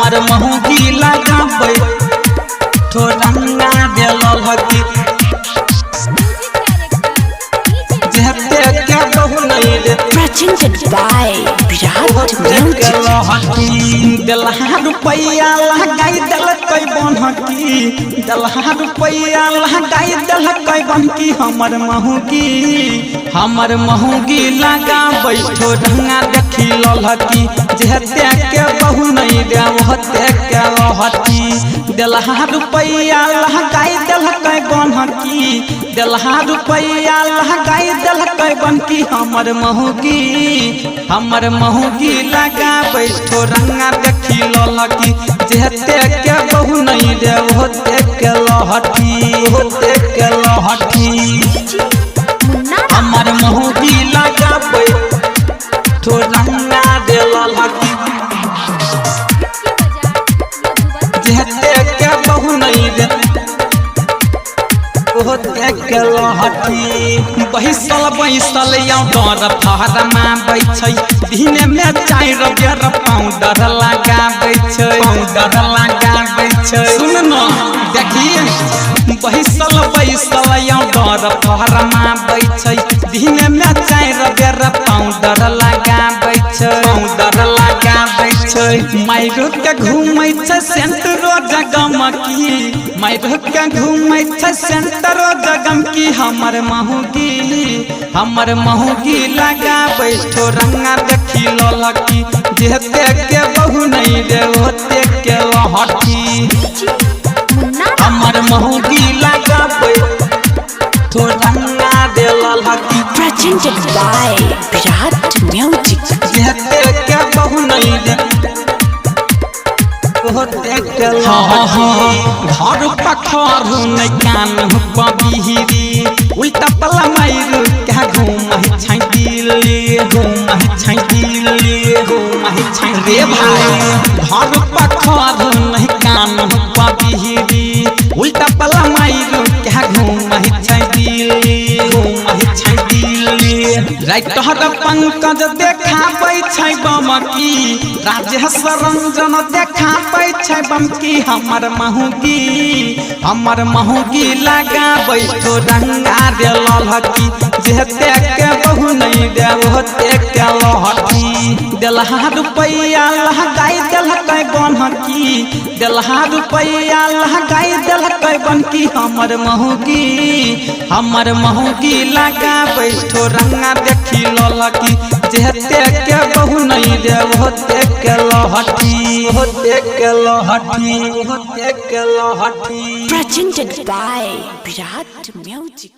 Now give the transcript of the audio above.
हमर महंगी लगाबै ठोरंगा देलल हकी जेते के बहु नहीं रे presented by Virat Music। दलहा रुपया लगाई देलकै बनकी दलहा रुपया लगाई देलकै बनकी हमर महंगी लगाबै ठोरंगा देखी ललहकी जेते के बहु नहीं रे ओते के रहती दलहा रुपया लगाई देलकै बनकी दलहा रुपया लगाई देलकै बनकी हमर महंगी लगाबै ठोरंगा देखी ललकी जेते के बहु नहीं रे ओते के लहठी हमर महंगी लगाबै ठोरंगा देललकी जेते के बहु नहीं रे बैसल यौ डर फहरमा बैछै दिने में 4 बेर पाउडर लगाबै छै सुन न देखी बैसल यौ डर फहरमा बैछै दिने में 4 बेर पाउडर लगाबै छै माइरो के घूमै छै सेंटरो जगमकी माइरो के घूमै छै सेंटरो जगमकी हमर महंगी लगाबै ठोरंगा देखी ललकी जेते के बहु नहीं रे ओते के लहठी हमर महंगी लगाबै ठोरंगा देललकी presented by Virat Music। जेते के बहु नहीं रे घर पखर नहीं कान पबिहिरी उल्टा पला माइरू क्या घूमहि छै दिल्ली रे भाई घर पखर नहीं कान पबिहिरी उल्टा पला माइरू क्या घूमहि छै दिल्ली राइटर पंकज देखाबै छै बमकी राजेश रंजन देखाबै छै बमकी हमर महंगी लगाबै ठोरंगा देललकी जेते के बहु नहीं रे ओते के लहठी दलहा रुपया लगाई देलकै बनकी दलहा रुपया लगाई देलकै बनकी हमर महंगी लगाबै ठोरंगा देखी ललकी जेते के बहु नहीं रे ओते के लहठी presented by Virat Music।